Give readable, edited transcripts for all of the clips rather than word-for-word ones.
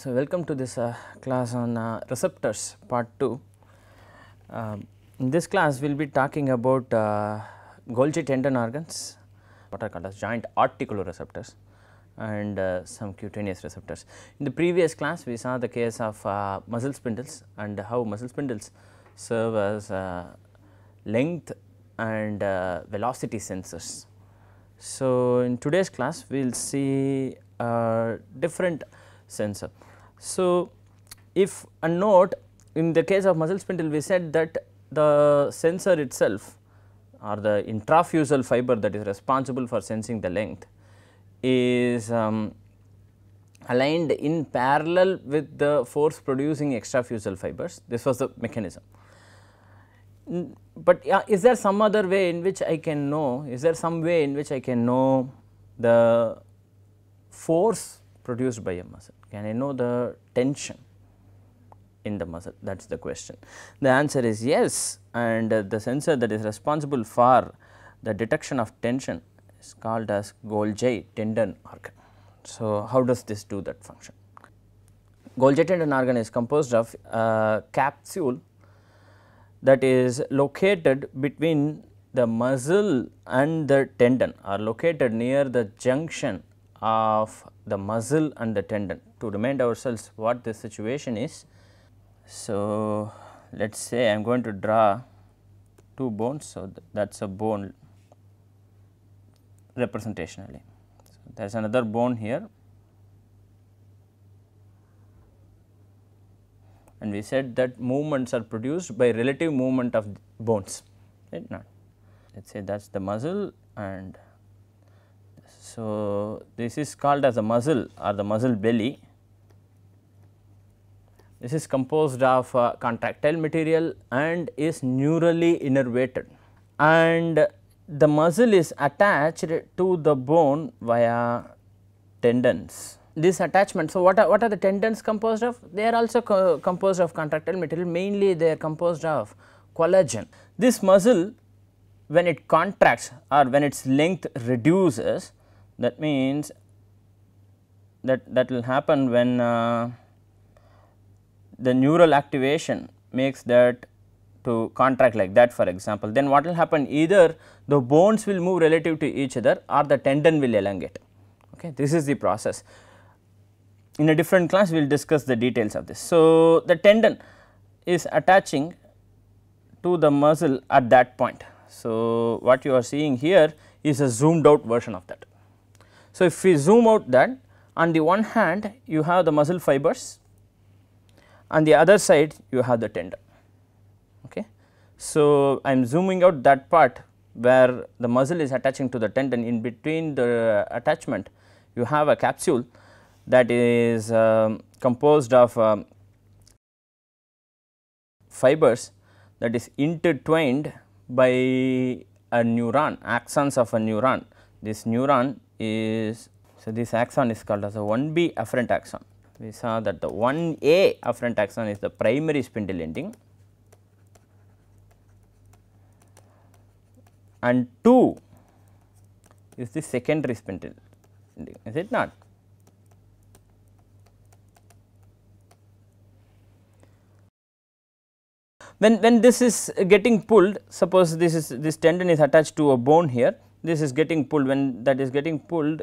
So, welcome to this class on receptors part 2. In this class we will be talking about Golgi tendon organs, what are called as joint articular receptors, and some cutaneous receptors. In the previous class we saw the case of muscle spindles and how muscle spindles serve as length and velocity sensors. So, in today's class we will see a different sensor. So, if a note in the case of muscle spindle we said that the sensor itself or the intrafusal fiber that is responsible for sensing the length is aligned in parallel with the force producing extrafusal fibers. This was the mechanism. But is there some other way in which I can know, is there some way in which I can know the force produced by a muscle? Can I know the tension in the muscle? That is the question. The answer is yes, and the sensor that is responsible for the detection of tension is called as Golgi tendon organ. So, how does this do that function? Golgi tendon organ is composed of a capsule that is located between the muscle and the tendon, or located near the junction of the muscle and the tendon. To remind ourselves what this situation is, so let us say I am going to draw two bones. So, that is a bone representationally. So, there is another bone here, and we said that movements are produced by relative movement of bones, right? Not. Let us say that is the muscle, and so this is called as a muscle or the muscle belly. This is composed of contractile material and is neurally innervated, and the muscle is attached to the bone via tendons. This attachment, so what are the tendons composed of? They are also composed of contractile material, mainly they are composed of collagen. This muscle, when it contracts or when its length reduces, that means that will happen when the neural activation makes that to contract like that, for example. Then what will happen? Either the bones will move relative to each other or the tendon will elongate. Okay, this is the process. In a different class we will discuss the details of this. So, the tendon is attaching to the muscle at that point. So, what you are seeing here is a zoomed out version of that. So, if we zoom out that, on the one hand you have the muscle fibers, on the other side you have the tendon. Okay. So, I am zooming out that part where the muscle is attaching to the tendon. In between the attachment you have a capsule that is composed of fibers that is intertwined by a neuron, axons of a neuron. This neuron is, so this axon is called as a 1B afferent axon. We saw that the 1A afferent axon is the primary spindle ending, and 2 is the secondary spindle ending, is it not? When this is getting pulled, suppose this tendon is attached to a bone here, this is getting pulled, when that is getting pulled,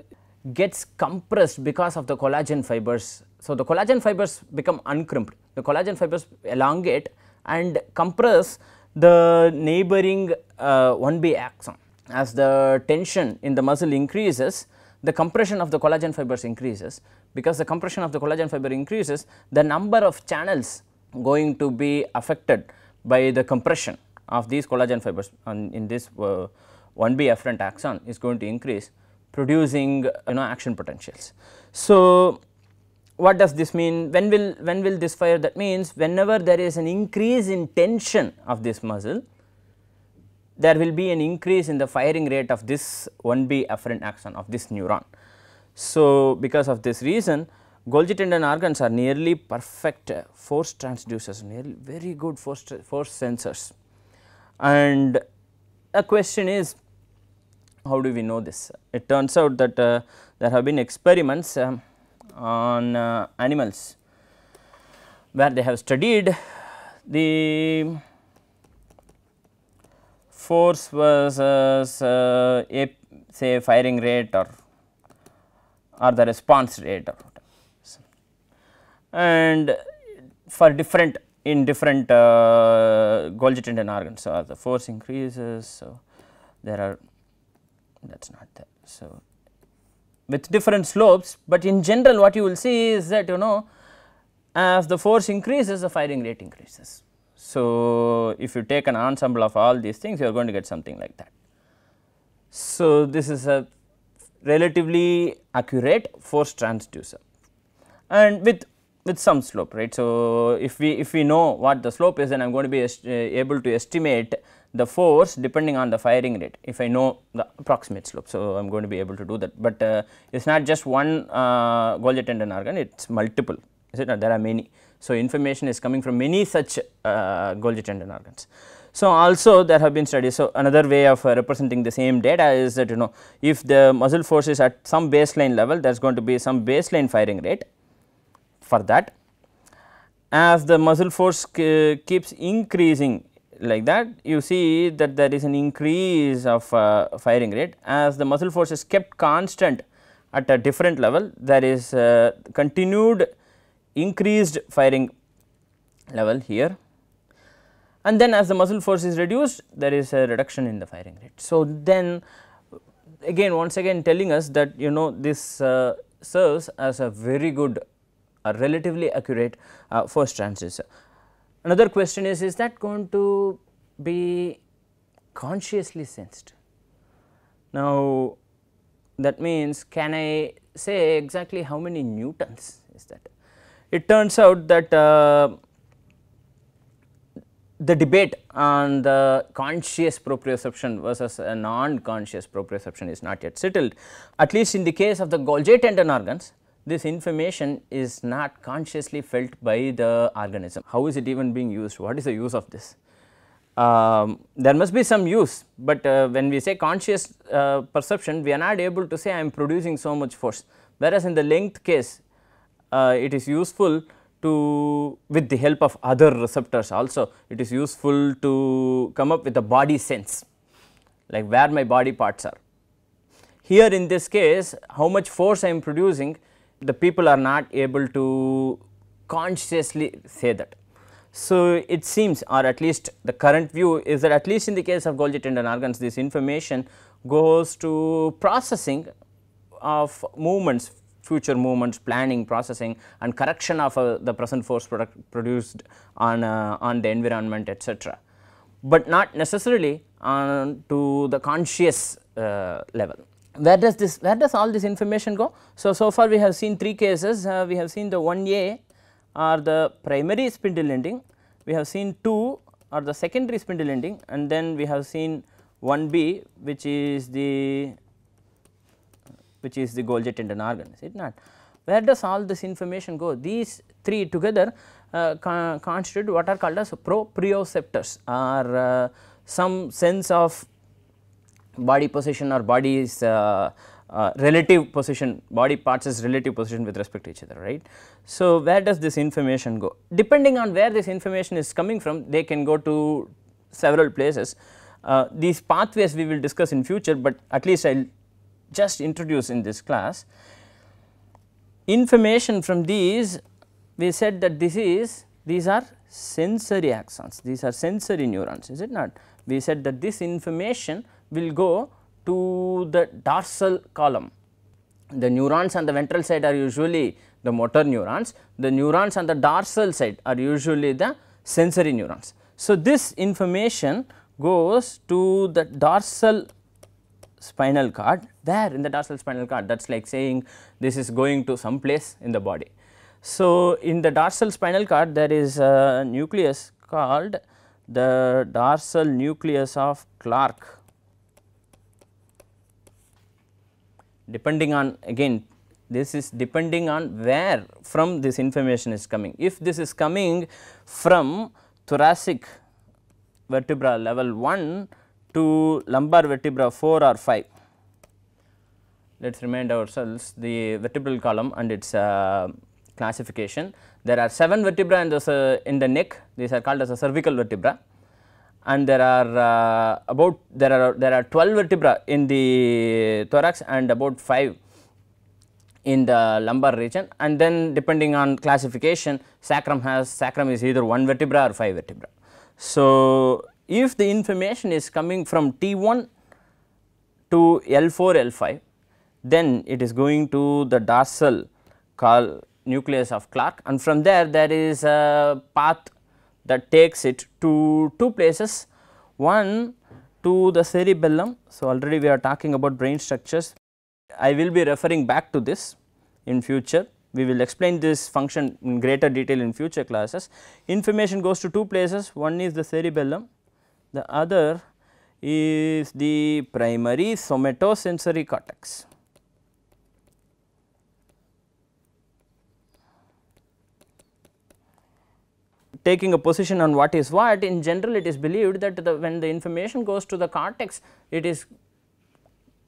gets compressed because of the collagen fibers. So, the collagen fibers become uncrimped, the collagen fibers elongate and compress the neighboring 1B axon. As the tension in the muscle increases, the compression of the collagen fibers increases. Because the compression of the collagen fiber increases, the number of channels going to be affected by the compression of these collagen fibers in this 1B afferent axon is going to increase, producing action potentials. So, what does this mean? When will this fire? That means whenever there is an increase in tension of this muscle, there will be an increase in the firing rate of this 1B afferent axon of this neuron. So, because of this reason, Golgi tendon organs are nearly perfect force transducers, nearly very good force sensors. And a question is, how do we know this? It turns out that there have been experiments on animals where they have studied the force versus say firing rate or the response rate or whatever. And for different in different Golgi tendon organs. So, as the force increases, so there are that is not there. So, with different slopes, but in general what you will see is that as the force increases, the firing rate increases. So, if you take an ensemble of all these things, you are going to get something like that. So, this is a relatively accurate force transducer and with some slope, right. So, if we know what the slope is, then I am going to be able to estimate the force depending on the firing rate if I know the approximate slope. So, I am going to be able to do that, but it is not just one Golgi tendon organ, it is multiple, is it not? There are many. So, information is coming from many such Golgi tendon organs. So, also there have been studies. So, another way of representing the same data is that if the muscle force is at some baseline level, there is going to be some baseline firing rate for that. As the muscle force keeps increasing like that, you see that there is an increase of firing rate. As the muscle force is kept constant at a different level, there is continued increased firing level here, and then as the muscle force is reduced, there is a reduction in the firing rate. So, then again once again telling us that this serves as a very good relatively accurate force transducer. Another question is that going to be consciously sensed? Now, that means can I say exactly how many newtons is that? It turns out that the debate on the conscious proprioception versus a non-conscious proprioception is not yet settled. At least in the case of the Golgi tendon organs, this information is not consciously felt by the organism. How is it even being used? What is the use of this? There must be some use, but when we say conscious perception, we are not able to say I am producing so much force, whereas in the length case it is useful to, with the help of other receptors also, it is useful to come up with a body sense, like where my body parts are. Here in this case, how much force I am producing, the people are not able to consciously say that. So, it seems, or at least the current view is that at least in the case of Golgi tendon organs, this information goes to processing of movements, future movements, planning, processing and correction of the present force produced on the environment, etc., but not necessarily on to the conscious level. Where does all this information go? So far we have seen 3 cases. We have seen the 1A or the primary spindle ending, we have seen 2 or the secondary spindle ending, and then we have seen 1B which is the Golgi tendon organ, is it not? Where does all this information go? These 3 together constitute what are called as proprioceptors, or some sense of body position or body's relative position, body parts' relative position with respect to each other, right. So, where does this information go? Depending on where this information is coming from, they can go to several places. These pathways we will discuss in future, but at least I will just introduce in this class. Information from these, we said that these are sensory axons, these are sensory neurons, is it not? We said that this information will go to the dorsal column. The neurons on the ventral side are usually the motor neurons, the neurons on the dorsal side are usually the sensory neurons. So, this information goes to the dorsal spinal cord. There in the dorsal spinal cord, that is like saying this is going to some place in the body. So, in the dorsal spinal cord there is a nucleus called the dorsal nucleus of Clark. Depending on, again this is depending on where from this information is coming. If this is coming from thoracic vertebra level 1 to lumbar vertebra 4 or 5, let us remind ourselves the vertebral column and its classification. There are 7 vertebrae in the neck, these are called as a cervical vertebra, and there are 12 vertebrae in the thorax and about 5 in the lumbar region, and then depending on classification, sacrum is either 1 vertebra or 5 vertebra. So, if the information is coming from T1 to L4, L5, then it is going to the dorsal nucleus of Clark, and from there is a path that takes it to 2 places, one to the cerebellum. So, already we are talking about brain structures. I will be referring back to this in future. We will explain this function in greater detail in future classes. Information goes to 2 places, one is the cerebellum, the other is the primary somatosensory cortex. Taking a position on what is what, in general it is believed that when the information goes to the cortex, it is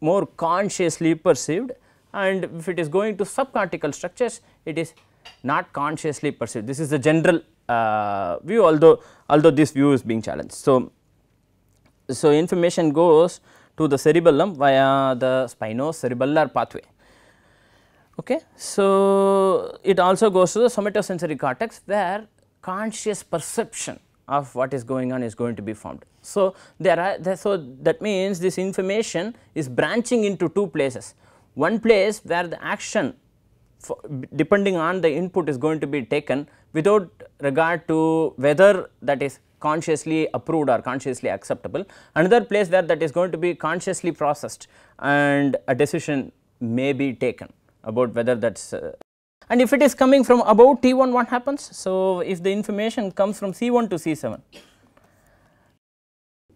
more consciously perceived, and if it is going to subcortical structures, it is not consciously perceived. This is the general view, although this view is being challenged. So, information goes to the cerebellum via the spinocerebellar pathway. Okay. So, it also goes to the somatosensory cortex, where conscious perception of what is going on is going to be formed. So, so that means this information is branching into 2 places. One place where the action depending on the input is going to be taken without regard to whether that is consciously approved or consciously acceptable. Another place where that is going to be consciously processed and a decision may be taken about whether that is and if it is coming from above T1, what happens? So, if the information comes from C1 to C7,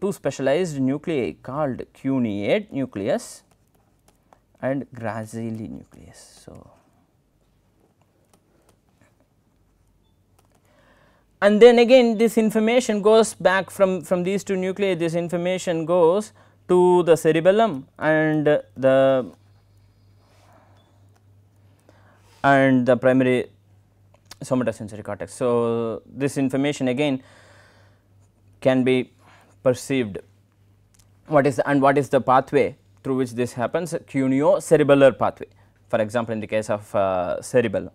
2 specialized nuclei called cuneate nucleus and gracile nucleus. So, and then again this information goes back from these 2 nuclei, this information goes to the cerebellum and the primary somatosensory cortex. So, this information again can be perceived. What is the pathway through which this happens? Cuneo-cerebellar pathway, for example, in the case of cerebellum.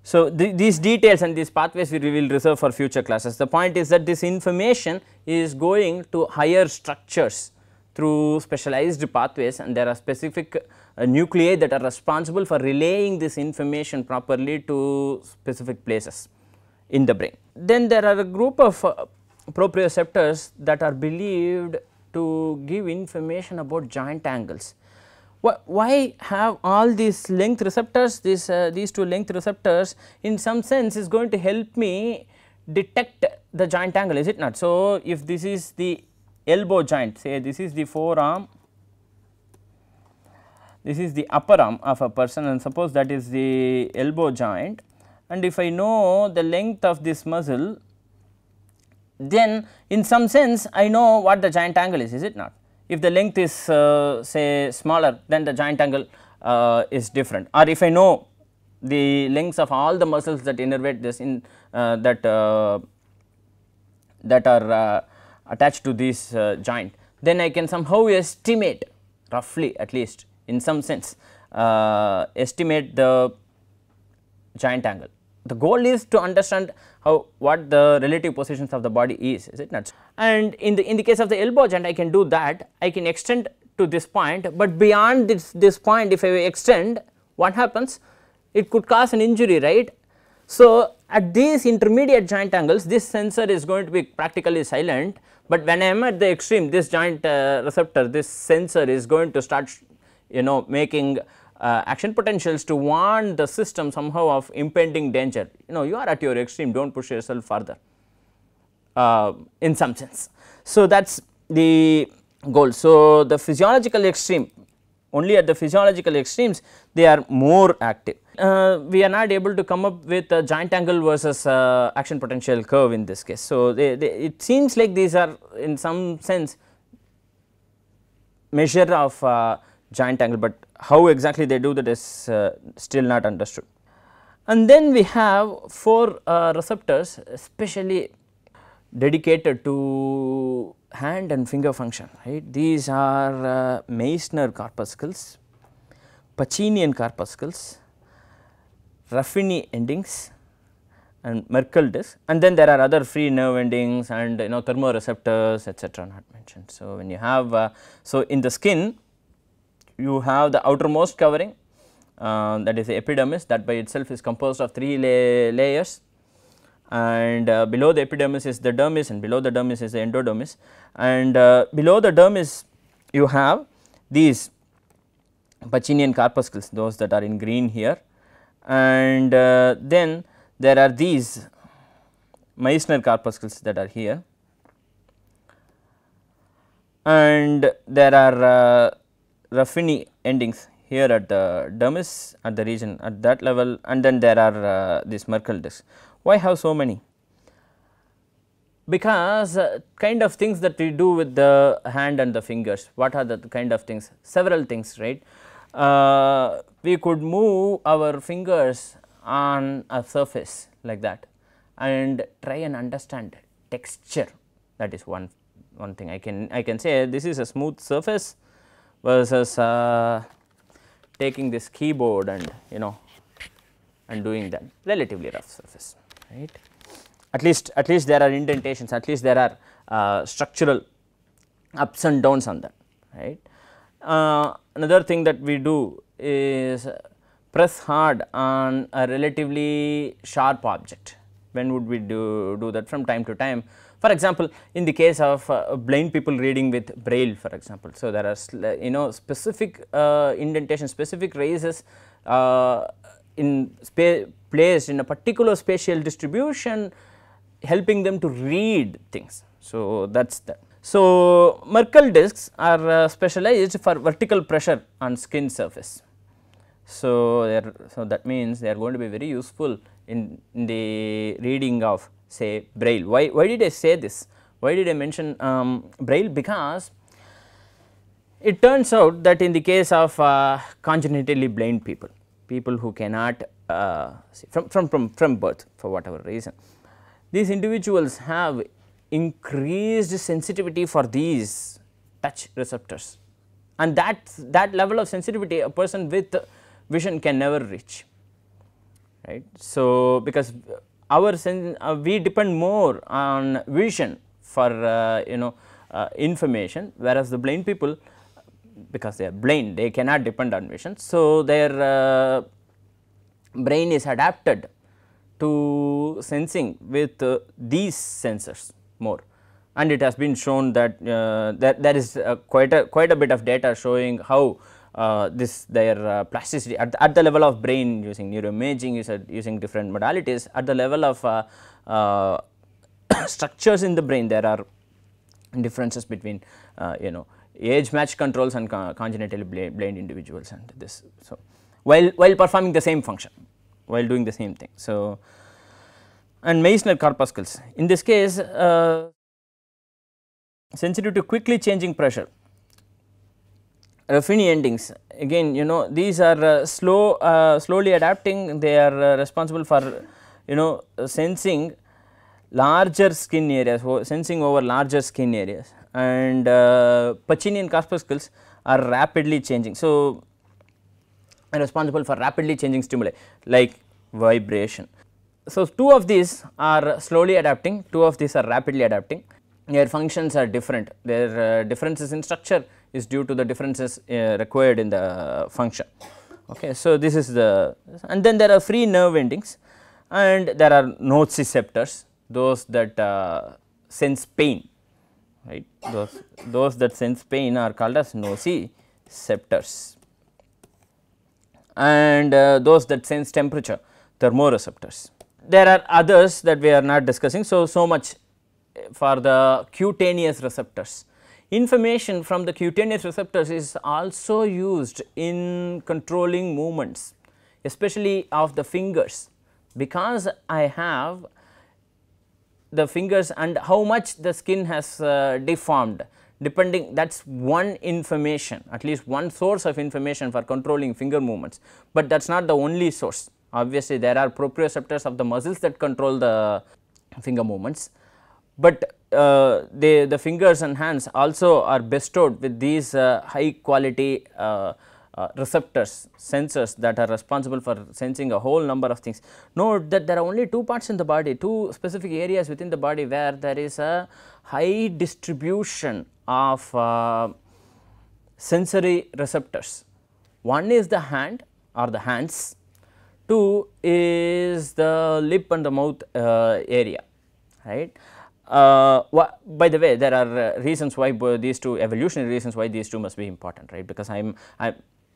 So, these details and these pathways we will reserve for future classes. The point is that this information is going to higher structures through specialized pathways, and there are specific nuclei that are responsible for relaying this information properly to specific places in the brain. Then there are a group of proprioceptors that are believed to give information about joint angles. Why have all these length receptors? These 2 length receptors in some sense is going to help me detect the joint angle, is it not? So, if this is the elbow joint, say this is the forearm, this is the upper arm of a person, and suppose that is the elbow joint, and if I know the length of this muscle, then in some sense I know what the joint angle is it not? If the length is say smaller, then the joint angle is different, or if I know the lengths of all the muscles that innervate this that are attached to this joint, then I can somehow estimate, roughly at least in some sense, estimate the joint angle. The goal is to understand what the relative positions of the body is it not? And in the case of the elbow joint, I can do that, I can extend to this point, but beyond this point if I extend, what happens? It could cause an injury, right? So, at these intermediate joint angles, this sensor is going to be practically silent, but when I am at the extreme, this joint receptor, this sensor is going to start making action potentials to warn the system somehow of impending danger. You are at your extreme, do not push yourself further in some sense. So, that is the goal. So, the physiological extreme, only at the physiological extremes they are more active. We are not able to come up with a joint angle versus action potential curve in this case. So, it seems like these are in some sense measure of joint angle, but how exactly they do that is still not understood. And then we have 4 receptors especially dedicated to hand and finger function, right. These are Meissner corpuscles, Pacinian corpuscles, Ruffini endings and Merkel disc, and then there are other free nerve endings and thermoreceptors etc. not mentioned. So, when you have so in the skin you have the outermost covering, that is the epidermis, that by itself is composed of 3 layers, and below the epidermis is the dermis, and below the dermis is the endodermis, and below the dermis you have these Pacinian corpuscles, those that are in green here, and then there are these Meissner corpuscles that are here, and there are Ruffini endings here at the dermis, at the region at that level, and then there are these Merkel discs. Why have so many? Because kind of things that we do with the hand and the fingers. What are the kind of things? Several things, right. We could move our fingers on a surface like that and try and understand texture. That is one thing. I can say this is a smooth surface versus taking this keyboard and and doing that relatively rough surface, right. At least there are indentations, at least there are structural ups and downs on that, right. Another thing that we do is press hard on a relatively sharp object. When would we do that? From time to time. For example, in the case of blind people reading with braille, for example. So, there are specific indentations, specific raises in placed in a particular spatial distribution, helping them to read things. So, that is that. So, Merkel discs are specialized for vertical pressure on skin surface. So, that means they are going to be very useful in the reading of say braille. Why did I say this? Why did I mention braille? Because it turns out that in the case of congenitally blind people, people who cannot see from birth for whatever reason, these individuals have increased sensitivity for these touch receptors, and that level of sensitivity a person with vision can never reach, right. So, because our we depend more on vision for information, whereas the blind people, because they are blind, they cannot depend on vision. So, their brain is adapted to sensing with these sensors more, and it has been shown that there is quite a bit of data showing how their plasticity at the level of brain, using neuroimaging, using different modalities, at the level of structures in the brain, there are differences between age match controls and congenitally blind individuals and this. So, while performing the same function, while doing the same thing. So, and Meissner corpuscles, in this case sensitive to quickly changing pressure. Ruffini endings, again these are slowly adapting. They are responsible for sensing larger skin areas, sensing over larger skin areas, and Pacinian corpuscles are rapidly changing. So, responsible for rapidly changing stimuli like vibration. So, 2 of these are slowly adapting, 2 of these are rapidly adapting. Their functions are different, their differences in structure is due to the differences required in the function. Okay. So, this is the, and then there are free nerve endings, and there are nociceptors, those that sense pain, right. Those that sense pain are called as nociceptors, and those that sense temperature, thermoreceptors. There are others that we are not discussing. So much for the cutaneous receptors. Information from the cutaneous receptors is also used in controlling movements, especially of the fingers, because I have the fingers and how much the skin has deformed, depending, that is one information, at least one source of information for controlling finger movements, but that is not the only source Obviously, there are proprioceptors of the muscles that control the finger movements, but the fingers and hands also are bestowed with these high quality receptors, sensors that are responsible for sensing a whole number of things. Note that there are only two parts in the body, two specific areas within the body where there is a high distribution of sensory receptors. One is the hand or the hands, two is the lip and the mouth area, right. By the way, there are reasons why these two, evolutionary reasons why these two must be important, right, because I am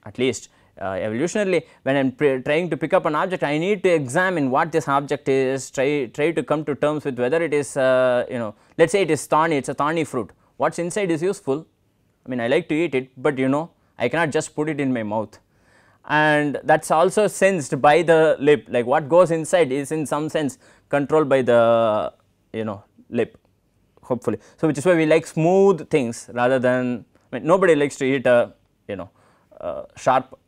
at least evolutionarily, when I am trying to pick up an object, I need to examine what this object is, try to come to terms with whether it is let us say it is thorny, it is a thorny fruit, what is inside is useful, I mean I like to eat it, but I cannot just put it in my mouth, and that is also sensed by the lip, like what goes inside is in some sense controlled by the lip, hopefully. So, which is why we like smooth things rather than, I mean, nobody likes to eat a sharp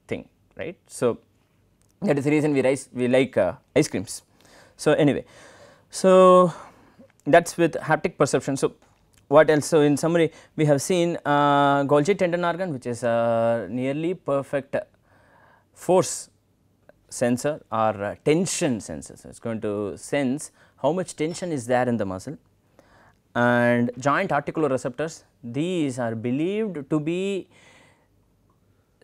thing, right. So, that is the reason we like ice creams. So, anyway, so that is with haptic perception. So, what else? So, in summary, we have seen Golgi tendon organ, which is a nearly perfect force sensor or tension sensor. So, it is going to sense how much tension is there in the muscle, and joint articular receptors, these are believed to be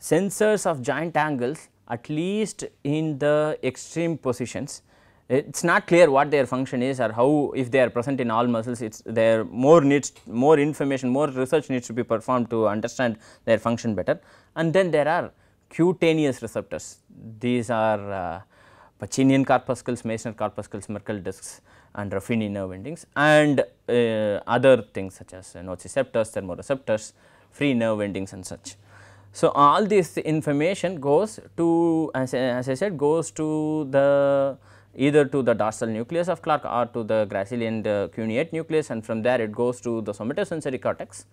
sensors of joint angles at least in the extreme positions. It is not clear what their function is or how, if they are present in all muscles, it is there more information, more research needs to be performed to understand their function better. And then there are cutaneous receptors, these are Pacinian corpuscles, Meissner corpuscles, Merkel discs and Ruffini nerve endings, and other things such as nociceptors, thermoreceptors, free nerve endings and such. So, all this information goes to, as I said, goes to the either to the dorsal nucleus of Clark or to the gracile and cuneate nucleus, and from there it goes to the somatosensory cortex,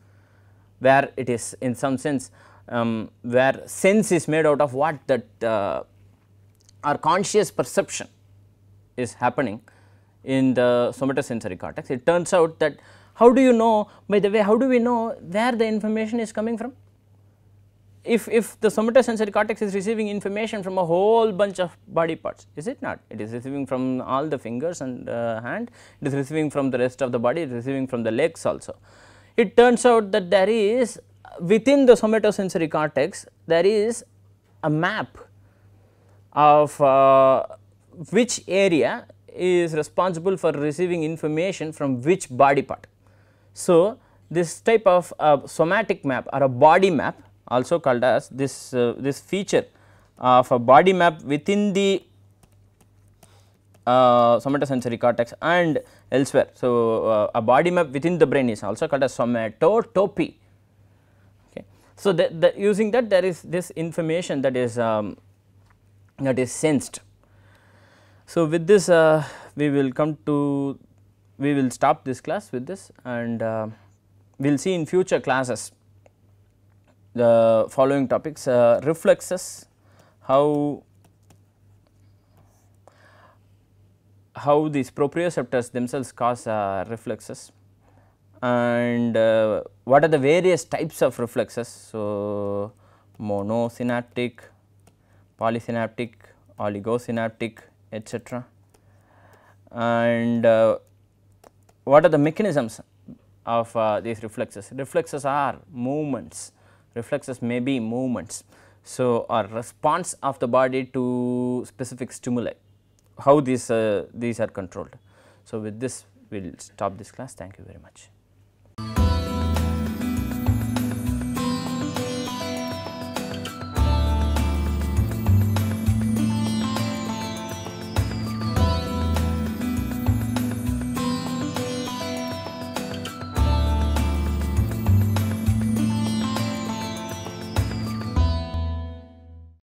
where it is in some sense where sense is made out of what that our conscious perception is happening in the somatosensory cortex. It turns out that, how do you know, by the way, how do we know where the information is coming from? If the somatosensory cortex is receiving information from a whole bunch of body parts, is it not? It is receiving from all the fingers and hand, it is receiving from the rest of the body, it is receiving from the legs also. It turns out that there is, within the somatosensory cortex, there is a map of which area is responsible for receiving information from which body part. So, this type of somatic map or a body map, also called as this feature of a body map within the somatosensory cortex and elsewhere. So, a body map within the brain is also called as somatotopy. Okay. So, using that, there is this information that is sensed. So, with this we will stop this class with this, and we will see in future classes the following topics: reflexes, how these proprioceptors themselves cause reflexes, and what are the various types of reflexes. So, monosynaptic, polysynaptic, oligosynaptic, etc. And what are the mechanisms of these reflexes? Reflexes are movements, reflexes may be movements. So, a response of the body to specific stimuli, how these are controlled. So, with this we will stop this class. Thank you very much.